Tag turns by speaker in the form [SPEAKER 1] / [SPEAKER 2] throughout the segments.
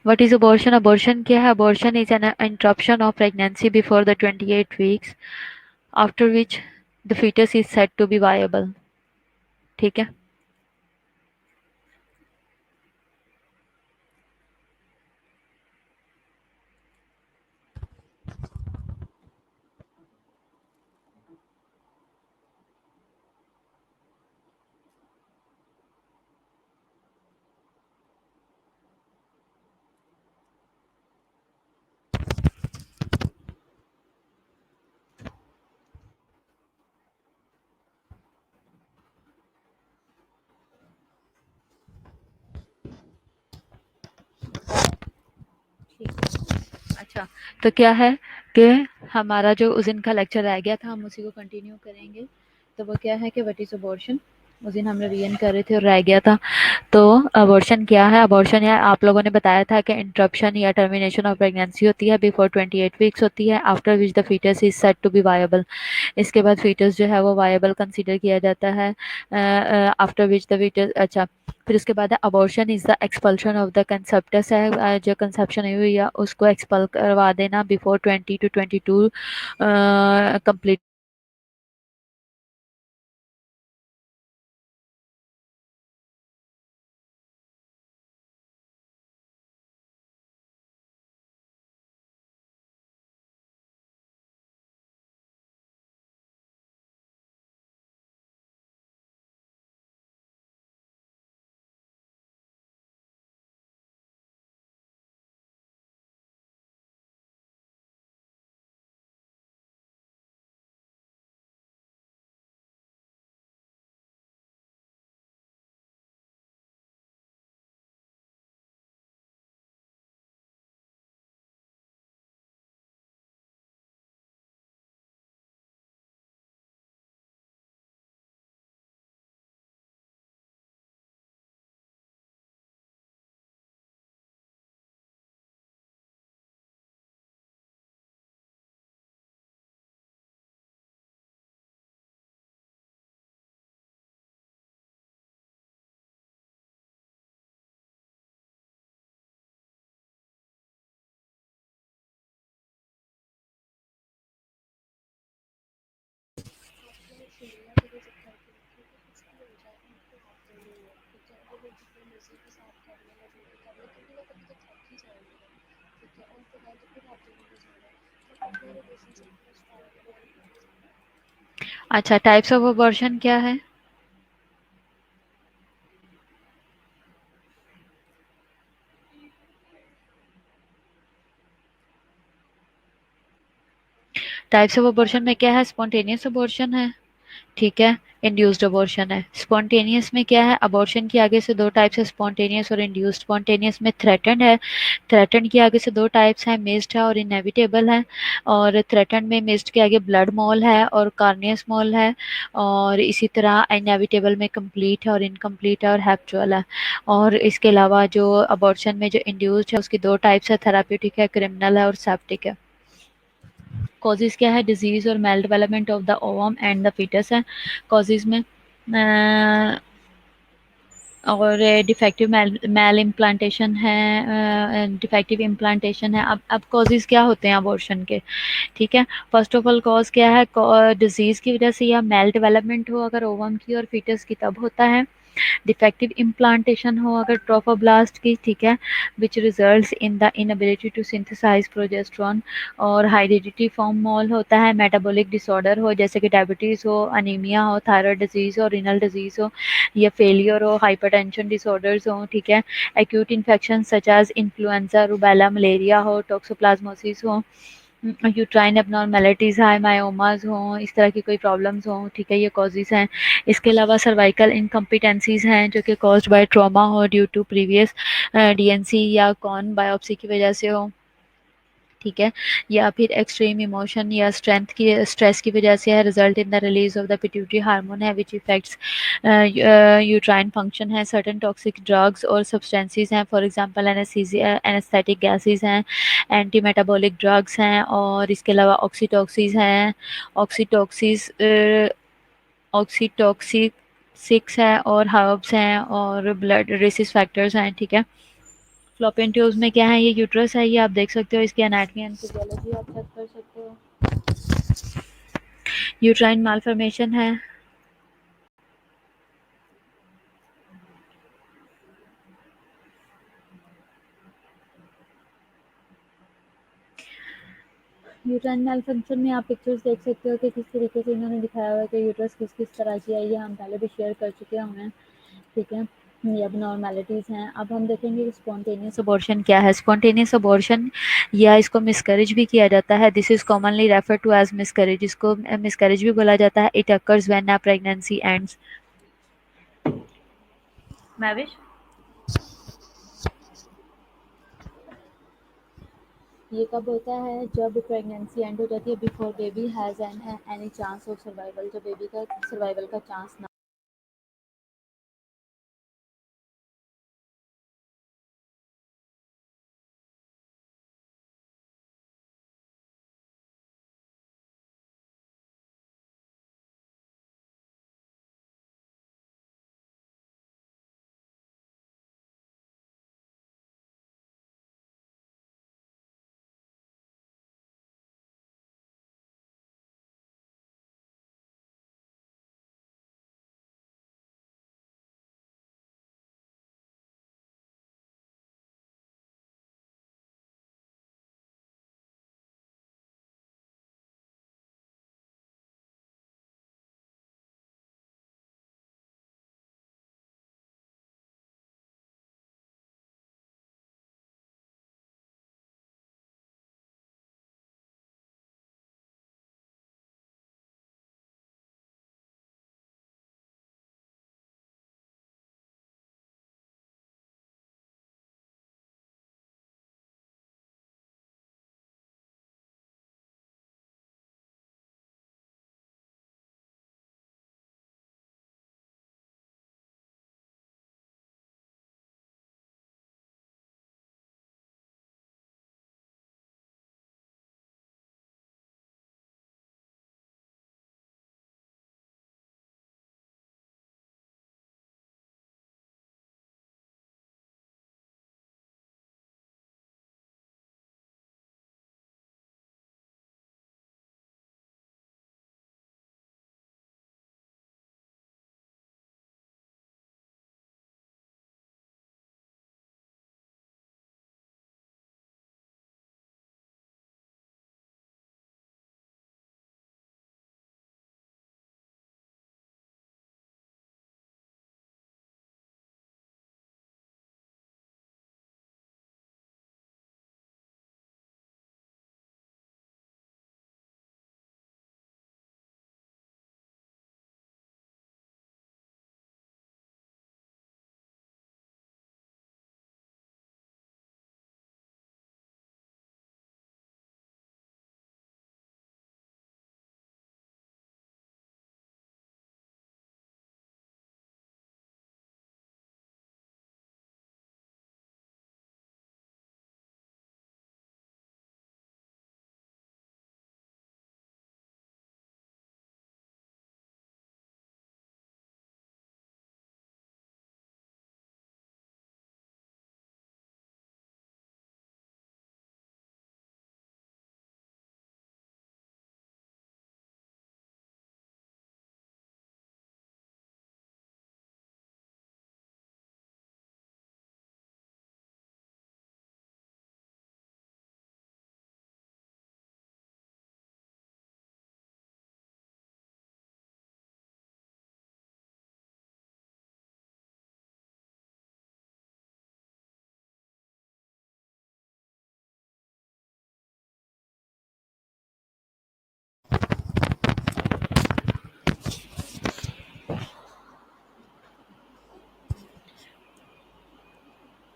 [SPEAKER 1] What is abortion? Abortion क्या है? Abortion is an interruption of pregnancy before the 28 weeks, after which the fetus is said to be viable. ठीक है? अच्छा, तो क्या है कि हमारा जो उस दिन का लेक्चर रह गया था, हम उसी को कंटिन्यू करेंगे। तो वो क्या है कि व्हाट इज़ अबॉर्शन? उस दिन हम रिवीजन कर रहे थे और रह गया था। तो अबॉर्शन क्या है? अबॉर्शन या आप लोगों ने बताया था कि इंटरप्शन या टर्मिनेशन ऑफ प्रेगनेंसी होती है बिफोर 28 वीक्स होती है, after which the foetus is said to be viable. इसके बाद फीटस जो है वो वायबल कंसीडर किया जाता है, आफ्टर विच द फीटस। अच्छा, फिर उसके बाद abortion is the expulsion of the conceptus है, जो कंसेप्शन हुई है उसको एक्सपल करवा देना बिफोर 20 to 22 कंप्लीट। अच्छा, टाइप्स ऑफ अबॉर्शन क्या है? टाइप्स ऑफ अबॉर्शन में क्या है? स्पॉन्टेनियस अबॉर्शन है, ठीक है, इंड्यूस्ड अबॉर्शन है। स्पॉन्टेनियस में क्या है? अबॉर्शन के आगे से दो टाइप्स है, स्पॉन्टेनियस और इंड्यूस्ड। स्पॉन्टेनियस में थ्रेटन्ड है, थ्रेटन्ड के आगे से दो टाइप्स हैं, मिस्ड है और इनएविटेबल है। और थ्रेटन्ड में मिस्ड के आगे ब्लड मॉल है और कार्नियस मॉल है, और इसी तरह इनएविटेबल में कंप्लीट है और इनकम्प्लीट है और हैप्चुअल है। और इसके अलावा जो अबॉर्शन में जो इंड्यूस्ड है उसकी दो टाइप्स है, थेराप्यूटिक है, क्रिमिनल है और सेप्टिक है। कॉजेज़ क्या है? डिजीज़ और mal development of the ovum and the foetus है कॉजेज़ में। और डिफेक्टिव मेल इम्प्लांटेशन है, डिफेक्टिव इम्प्लांटेशन है। अब कॉजेज़ क्या होते हैं अबॉर्शन के? ठीक है, फर्स्ट ऑफ ऑल कॉज क्या है? डिजीज़ की वजह से या मेल डेवलपमेंट हो अगर ओवम की और फीटस की तब होता है। डिफेक्टिव इम्प्लांटेशन हो अगर ट्रोफोब्लास्ट की, ठीक है, which results in the inability to synthesise progesterone. और हाइडिडिटी फॉर्म मॉल होता है। मेटाबॉलिक डिसऑर्डर हो जैसे कि डायबिटीज़ हो, अनीमिया हो, थायराइड डिजीज़ हो, रीनल डिजीज़ हो, या फेलियर हो, हाइपरटेंशन डिसऑर्डर्स हो, ठीक है, acute infection such as influenza, rubella, malaria हो, टोक्सोप्लाज्मोसिस हो, यूट्राइन एबनॉर्मेलिटीज़, हाई मायोमास हों, इस तरह की कोई प्रॉब्लम्स हों, ठीक है, ये कॉजेज़ हैं। इसके अलावा सर्वाइकल इनकम्पिटेंसीज़ हैं जो कि कॉज्ड बाय ट्रॉमा हो, ड्यू टू प्रीवियस डीएनसी या कॉर्न बायोप्सी की वजह से हो, ठीक है, या फिर एक्सट्रीम इमोशन या स्ट्रेस की वजह से है, result in the release of the pituitary hormone है विच इफेक्ट्स यूट्राइन फंक्शन है। सर्टेन टॉक्सिक ड्रग्स और सब्सटेंसेस हैं, फॉर एग्जांपल एनेस्थेटिक गैसेस हैं, एंटी मेटाबॉलिक ड्रग्स हैं, और इसके अलावा ऑक्सीटॉक्सिस हैं, ऑक्सीटॉक्सिस ऑक्सीटॉक्सिक सिक्स है और हर्ब्स हैं और ब्लड रेसिस फैक्टर्स हैं, ठीक है। फ्लोपियन ट्यूब्स में क्या है, ये यूट्रस है, ये आप देख सकते हो, इसकी एनाटमी एंड फिजियोलॉजी आप चेक कर सकते हो। यूट्राइन मालफॉर्मेशन है। यूट्राइन मालफंक्शन में आप पिक्चर्स देख सकते हो कि किस तरीके से इन्होंने दिखाया हुआ है कि यूट्रस किस किस तरह की है, ये हम पहले भी शेयर कर चुके हैं, ठीक है। ये अब नॉर्मेलिटीज़ हैं। अब हम देखेंगे कि स्पॉन्टेनियस अबॉर्शन क्या है। स्पॉन्टेनियस अबॉर्शन या इसको मिसकैरेज भी किया जाता है, this is commonly refer to as miscarriage, इसको मिसकैरेज भी बोला जाता है। It occurs when a pregnancy ends. मैविश, ये कब होता है, जब प्रेगनेंसी एंड हो जाती है, before baby has an any chance of survival, जब बेबी का सर्वाइवल का चांस ना।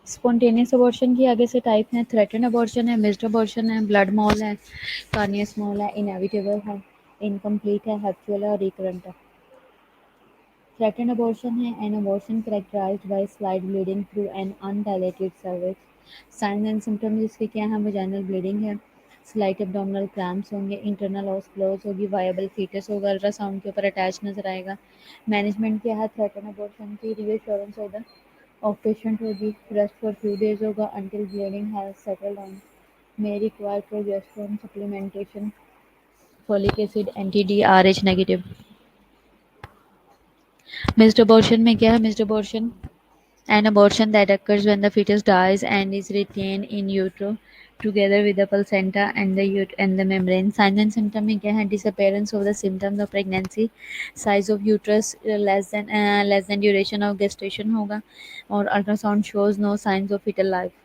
[SPEAKER 1] स्पॉन्टेनियस अबॉर्शन की आगे से टाइप है, थ्रेटन अबॉर्शन है, मिस्ड अबॉर्शन है, ब्लड मॉल है, कार्नियस मॉल है, इनएविटेबल है, इनकम्प्लीट है, हैप्चुअल है और रिकरेंट है। थ्रेटन अबॉर्शन है an abortion characterised by slight bleeding through an undilated cervix. Signs and symptoms इसके क्या है, वजाइनल ब्लीडिंग है, स्लाइट एब्डोमिनल क्रैम्प्स होंगे, इंटरनल ऑस्क्लोज होगी, वायबल फीटस होगा, अल्ट्रासाउंड के ऊपर अटैच नजर आएगा। मैनेजमेंट क्या है, थ्रेटन अबॉर्शन की रीअश्योरेंस होगा, ऑफ पेशेंट होगी, रेस्ट फॉर फ्यू डेज होगा until bleeding has settled down, may require progesterone supplementation, folic acid, anti-DRH negative। Missed abortion में क्या है, missed abortion an abortion that occurs when the fetus dies and is retained in utero together with the placenta and the membrane। Signs and symptoms में क्या है, disappearance of the symptoms of pregnancy, size of uterus less than duration of gestation होगा, और ultrasound shows no signs of fetal life।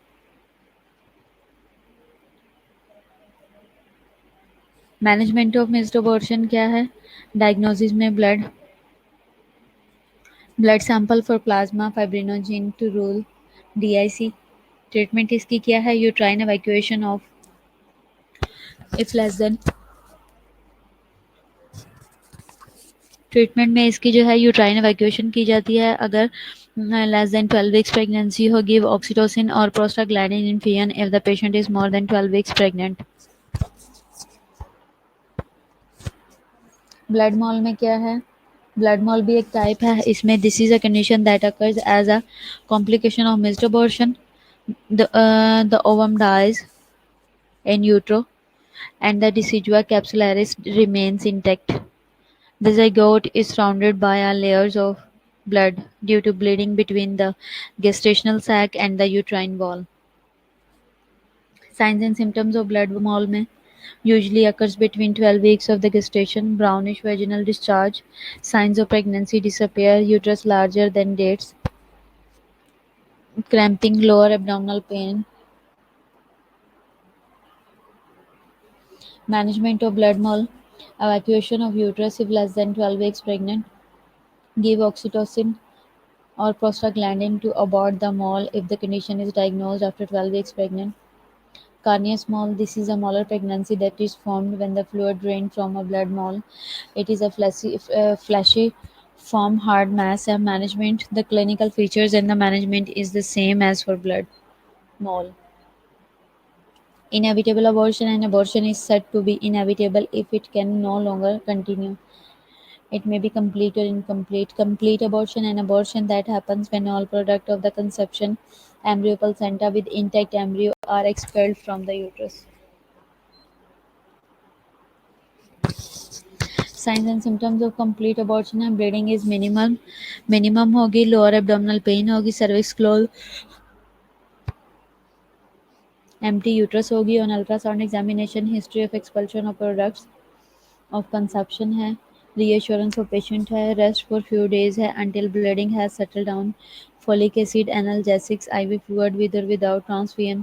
[SPEAKER 1] Management of missed abortion क्या है, diagnosis में blood sample for plasma fibrinogen to rule DIC। Treatment इसकी क्या है, uterine evacuation of if less than, treatment में इसकी जो है यूट्राइन एवैक्यूएशन की जाती है अगर लेस देन 12 वीक्स प्रेगनेंसी हो। गिव ऑक्सीटोसिन और prostaglandin infusion if the patient is more than 12 weeks pregnant. Blood mall में क्या है, ब्लड मॉल भी एक टाइप है, इसमें this is a condition that occurs as a complication of missed abortion. The ovum dies in utero and the decidua capsularis remains intact. The zygote is surrounded by a layers of blood due to bleeding between the gestational sac and the uterine wall. Signs and symptoms of blood mole में usually occurs between 12 weeks of the gestation, brownish vaginal discharge, signs of pregnancy disappear, uterus larger than dates, cramping, lower abdominal pain। Management of blood mole, evacuation of uterus if less than 12 weeks pregnant, give oxytocin or prostaglandin to abort the mole if the condition is diagnosed after 12 weeks pregnant। Carneus mole, this is a molar pregnancy that is formed when the fluid drained from a blood mole. It is a fleshy form hard mass and management. The clinical features and the management is the same as for blood mole. Inevitable abortion, an abortion is said to be inevitable if it can no longer continue. It may be complete or incomplete. Complete abortion, an abortion that happens when all product of the conception, embryo placenta with intact embryo are expelled from the uterus। Signs and symptoms of complete abortion and bleeding is minimum होगी, lower abdominal pain होगी, cervix close, empty uterus होगी, on ultrasound examination history of expulsion of products of conception है, reassurance of patient है, rest for few days है until bleeding has settle down, folic acid analgesics, IV fluid with or without transfusion।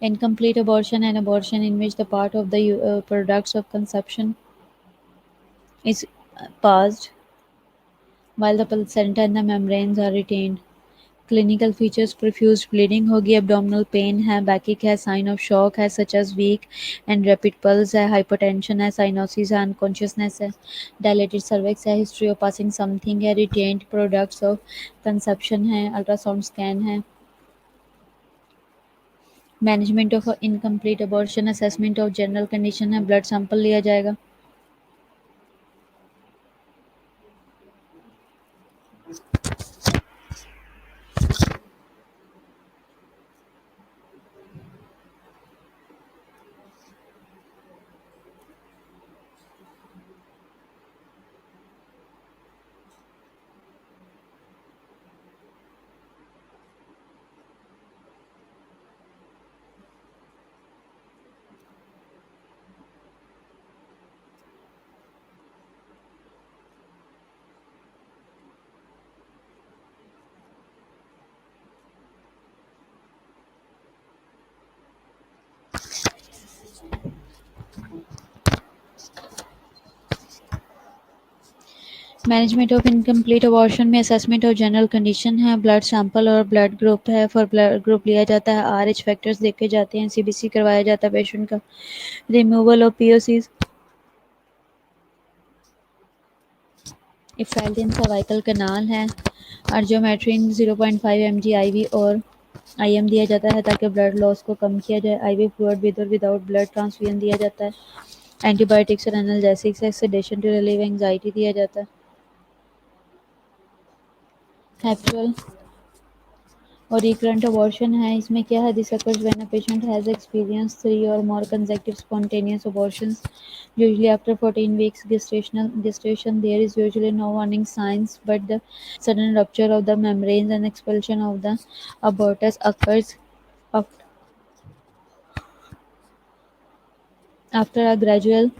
[SPEAKER 1] Incomplete abortion, an abortion in which the part of the products of conception is passed while the placenta and the membranes are retained। Clinical features, profuse bleeding होगी, abdominal pain है, backache है, sign of shock है such as weak and rapid pulse है, hypotension है, cyanosis है, unconsciousness है, dilated cervix है, history of passing something है, रिटेन्ड प्रोडक्ट्स ऑफ कंसेप्शन है, अल्ट्रासाउंड स्कैन है। Management of incomplete abortion, assessment of general condition है, ब्लड सैंपल लिया जाएगा। मैनेजमेंट ऑफ इनकम्प्लीट अबॉर्शन में असेसमेंट ऑफ जनरल कंडीशन है, ब्लड सैंपल और ब्लड ग्रुप है, फॉर ब्लड ग्रुप लिया जाता है, RH फैक्टर्स देखे जाते हैं, CBC करवाया जाता है पेशेंट का, removal of POCs if failed in cervical canal है, अर्जोमेट्रिन 0.5 mg IV और आईएम दिया जाता है ताकि ब्लड लॉस को कम किया जाए। आईवी फ्लूइड विद और विदाउट ब्लड ट्रांसफ्यूजन दिया जाता है। एंटीबायोटिक्स और एनाल्जेसिक्स है, सेडेशन टू रिलीव एंजाइटी दिया जाता है। हैप्चुअल और रिकरेंट अबॉर्शन है, इसमें क्या है, this occurs when a patient has experienced 3 or more consecutive spontaneous abortions, usually after 14 weeks gestation. There is usually no warning signs, but the sudden rupture of the membranes and expulsion of the abortus occurs af- after a gradual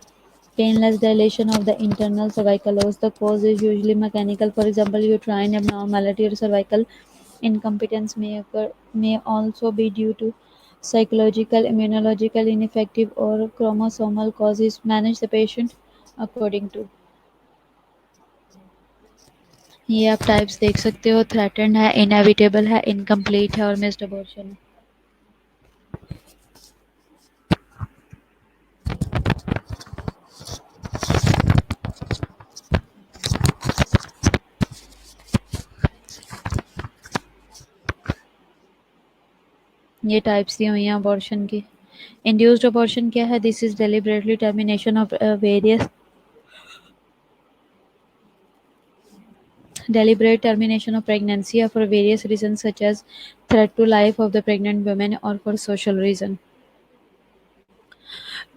[SPEAKER 1] painless dilation of the internal cervical os. The cause is usually mechanical, for example, uterine abnormality or cervical incompetence may also be due to psychological, immunological, ineffective, or chromosomal causes. Manage the patient according to। ये आप types देख सकते हो, threatened है, inevitable है, incomplete है और missed abortion है। ये टाइप्स दी हुई हैं अबॉर्शन की। इंड्यूस्ड अबॉर्शन क्या है, this is deliberately termination of various deliberate termination of pregnancy for various reasons such as threat to life of the pregnant woman or for social reason.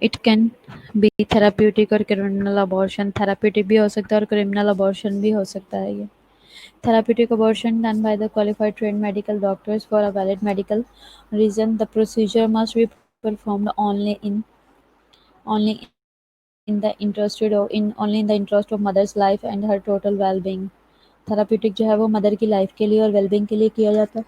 [SPEAKER 1] It can be therapeutic और criminal abortion। therapeutic भी हो सकता है और criminal abortion भी हो सकता है ये। Therapeutic abortion done by the qualified trained medical doctors for a valid medical reason. The procedure must be performed only in the only in the interest of mother's life and her total well-being। Therapeutic जो है वो mother की life के लिए और wellbeing के लिए किया जाता है।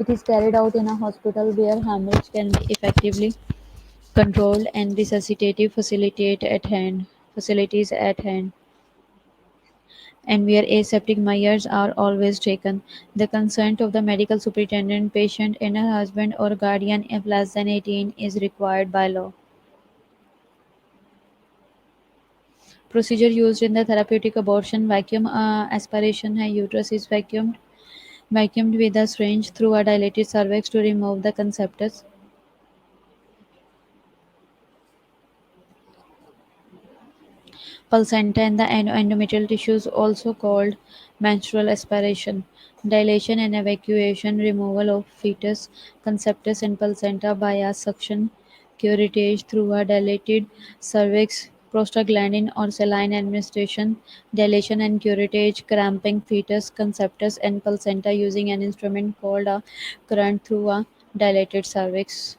[SPEAKER 1] It is carried out in a hospital where hemorrhage can be effectively controlled and resuscitative facilities at hand, and where aseptic measures are always taken. The consent of the medical superintendent, patient, and a husband or guardian if less than 18 is required by law। Procedure used in the therapeutic abortion: vacuum aspiration है, uterus is vacuumed with a syringe through a dilated cervix to remove the conceptus। Placenta and the endometrial tissues, also called menstrual aspiration, dilation and evacuation, removal of fetus, conceptus and placenta via suction, curettage through a dilated cervix, prostaglandin or saline administration, dilation and curettage, cramping fetus, conceptus and placenta using an instrument called a current through a dilated cervix।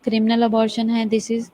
[SPEAKER 1] Criminal abortion है, this is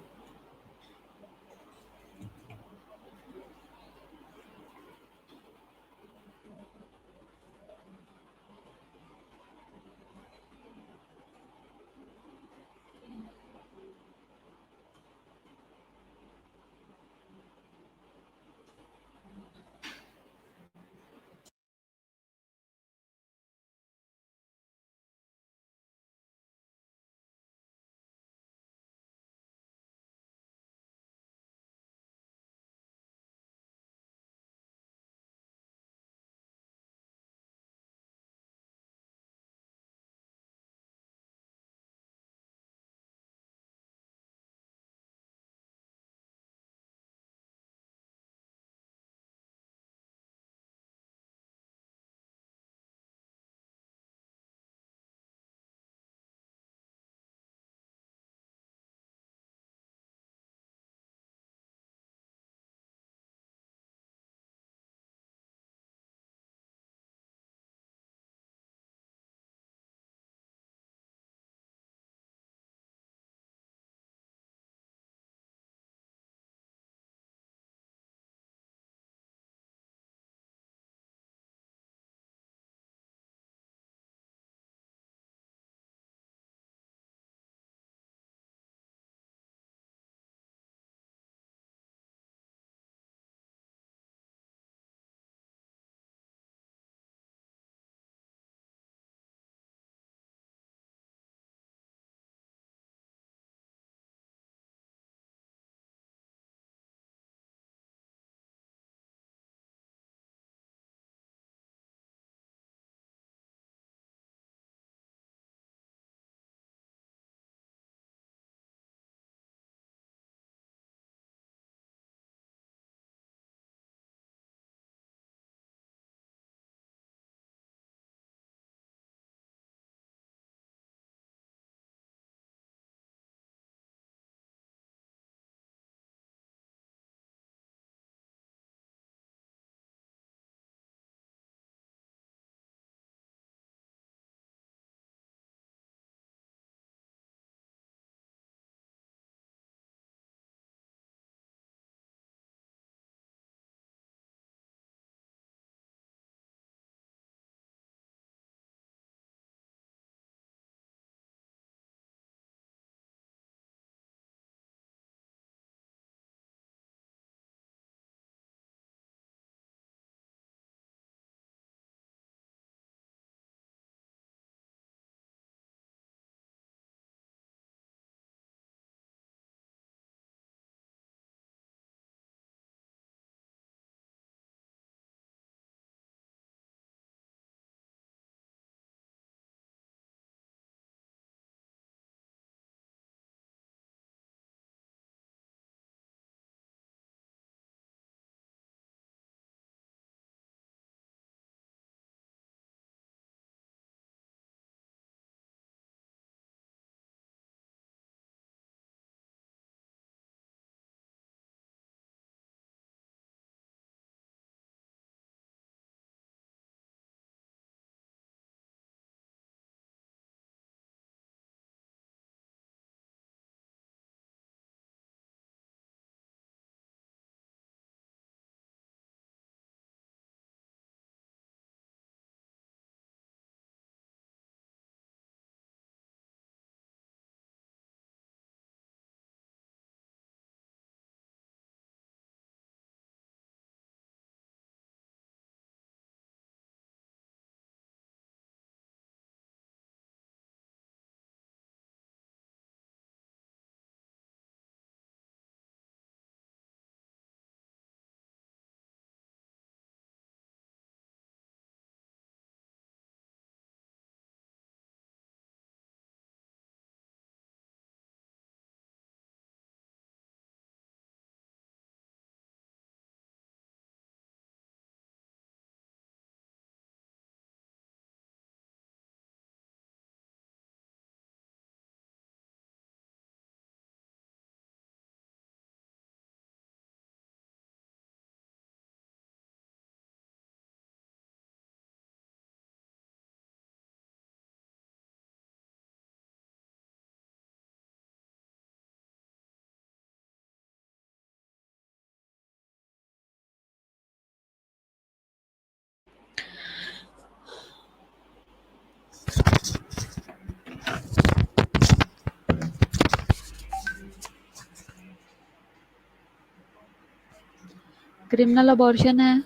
[SPEAKER 1] criminal abortion है,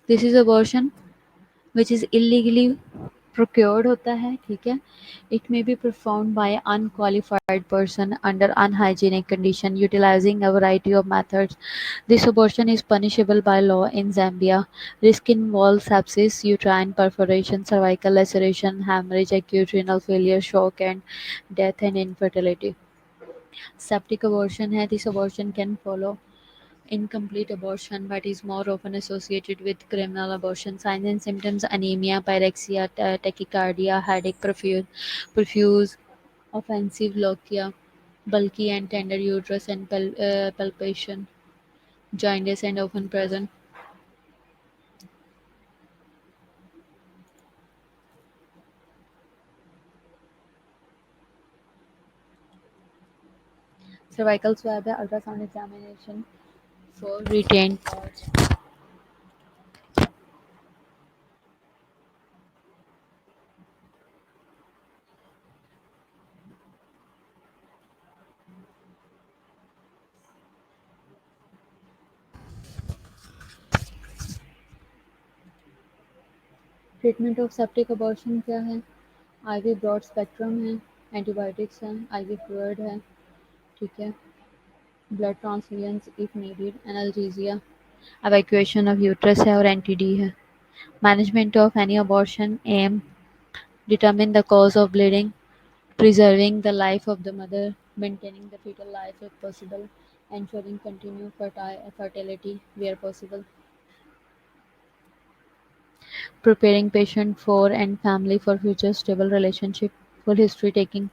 [SPEAKER 1] this is abortion which is illegally procured होता है, ठीक है. It may be performed by unqualified person under unhygienic condition utilizing a variety of methods. This abortion is punishable by law in Zambia. Risk involves sepsis, uterine perforation, cervical laceration, hemorrhage, acute renal failure, shock and death, and infertility. Septic abortion है, this abortion can follow incomplete abortion but is more often associated with criminal abortion. Signs and symptoms: anemia, pyrexia, tachycardia, headache, profuse offensive lochia, bulky and tender uterus and palpation, jaundice and often present. Cervical swab है, ultrasound examination for retained parts. Treatment of septic abortion क्या है? IV broad spectrum है, antibiotics हैं, IV fluid है, ठीक है, blood transfusions if needed, analgesia, evacuation of uterus है और NTD है. Management of any abortion aim: determine the cause of bleeding, preserving the life of the mother, maintaining the fetal life if possible, ensuring continued fertility where possible, preparing patient for and family for future stable relationship, full history taking.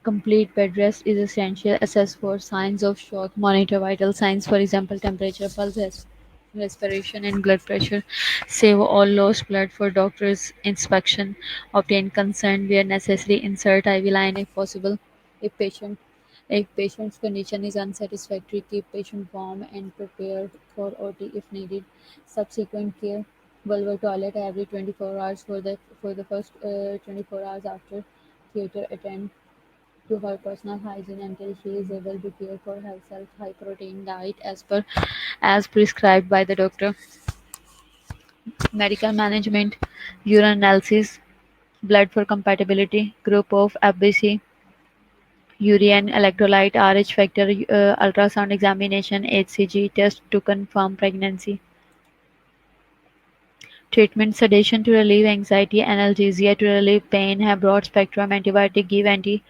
[SPEAKER 1] Complete bed rest is essential. Assess for signs of shock. Monitor vital signs, for example, temperature, pulse, respiration, and blood pressure. Save all lost blood for doctor's inspection. Obtain consent where necessary. Insert IV line if possible. If patient if patient's condition is unsatisfactory, keep patient warm and prepared for OT if needed. Subsequent care: vulvar toilet every 24 hours for the first 24 hours after theater. Attend to her personal hygiene until she is able to care for herself. High protein diet as prescribed by the doctor. Medical management: urine analysis, blood for compatibility, group of FBC, urine electrolyte, Rh factor, ultrasound examination, HCG test to confirm pregnancy. Treatment: sedation to relieve anxiety, analgesia to relieve pain, have broad spectrum antibiotic, give anti-D.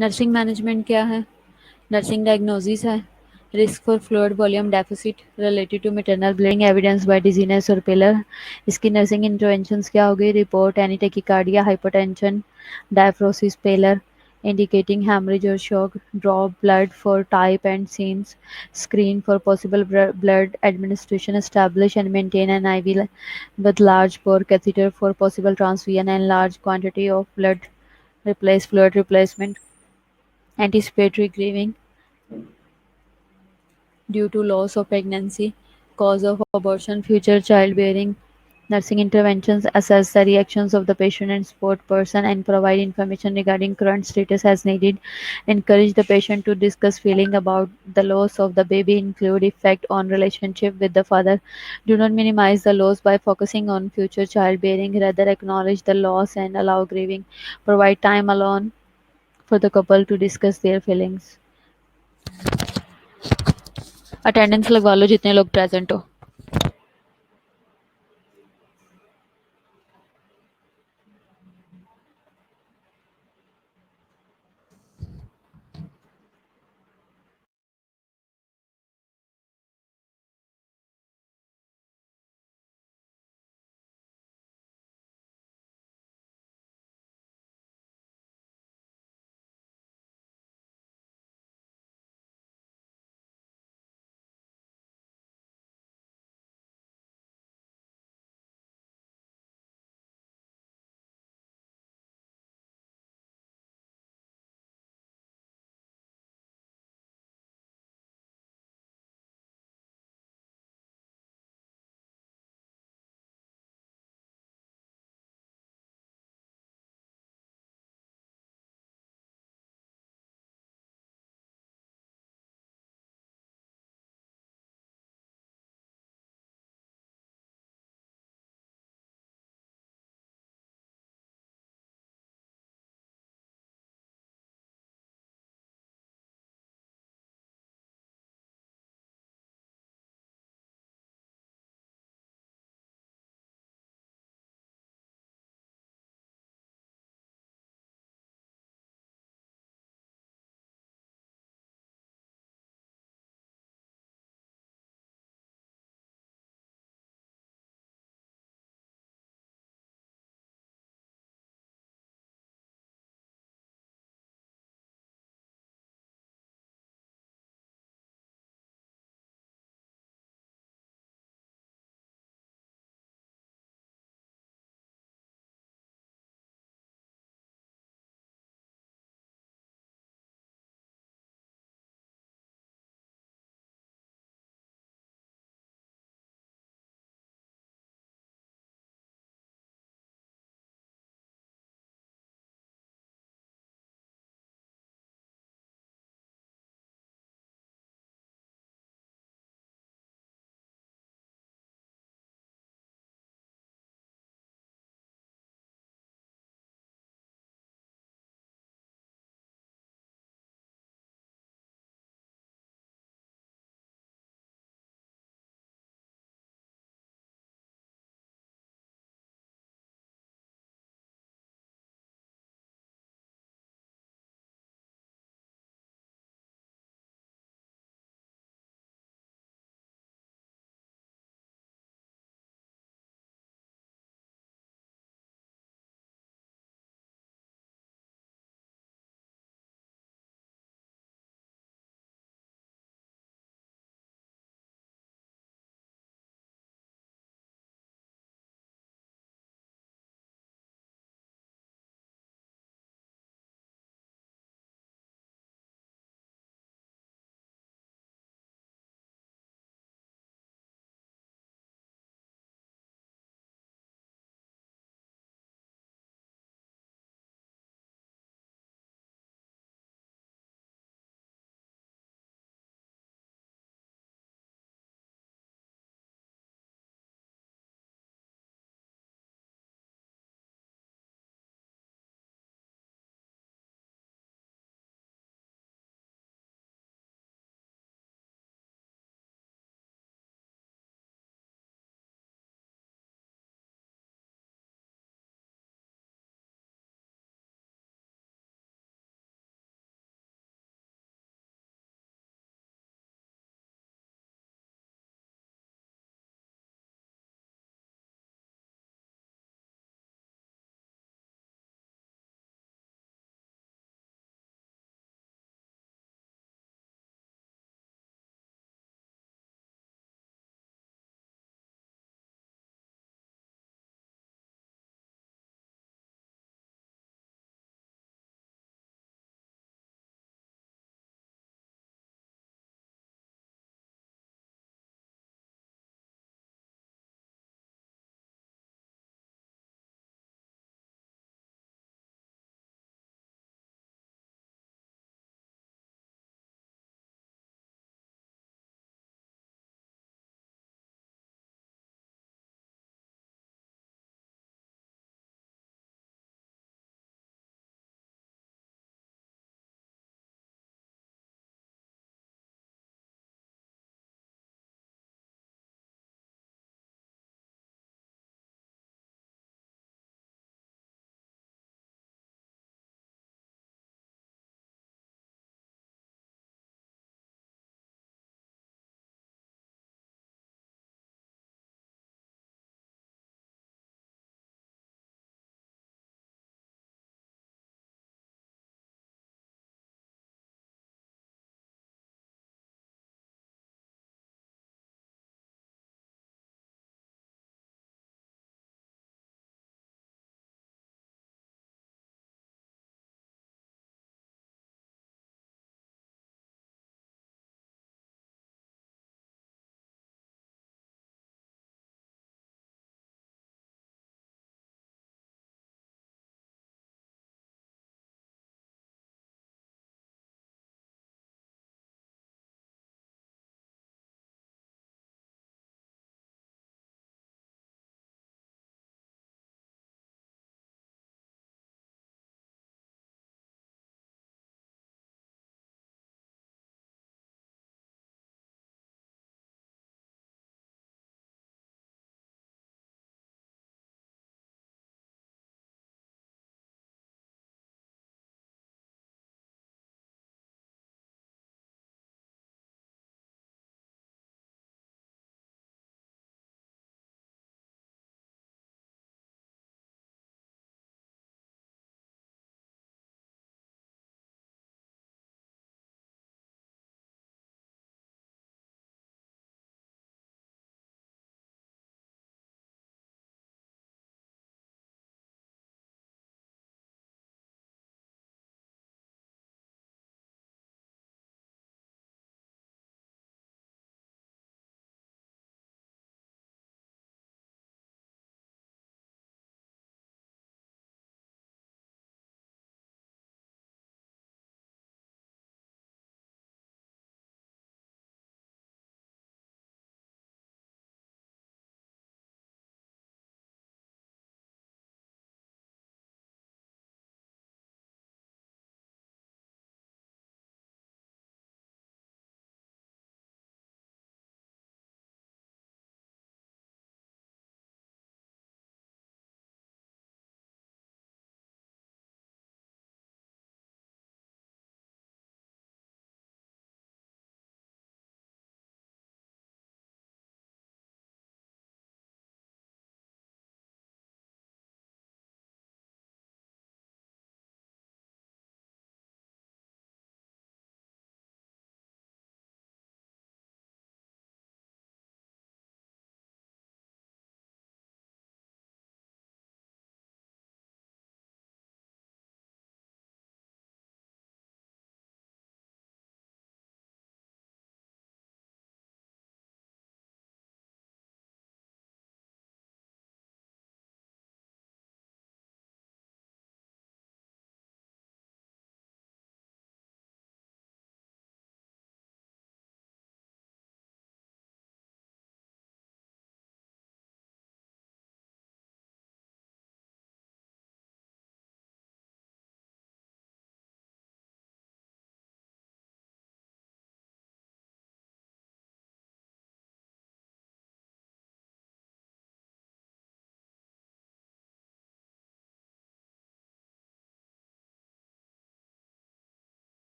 [SPEAKER 1] Nursing management क्या है? Nursing diagnosis है, risk for fluid volume deficit related to maternal bleeding evidence by dizziness और pallor. इसकी nursing interventions क्या होगी? Report any tachycardia, hypertension, diaphoresis, pallor indicating hemorrhage or shock, draw blood for type and scenes, screen for possible blood administration, establish and maintain an IV with large bore catheter for possible transfusion and large quantity of blood, replace fluid replacement. Anticipatory grieving due to loss of pregnancy, cause of abortion, future childbearing. Nursing interventions: assess the reactions of the patient and support person and provide information regarding current status as needed. Encourage the patient to discuss feeling about the loss of the baby, include effect on relationship with the father. Do not minimize the loss by focusing on future childbearing, rather acknowledge the loss and allow grieving. Provide time alone for the couple to discuss their feelings. Attendance लगवा लो जितने लोग present हो.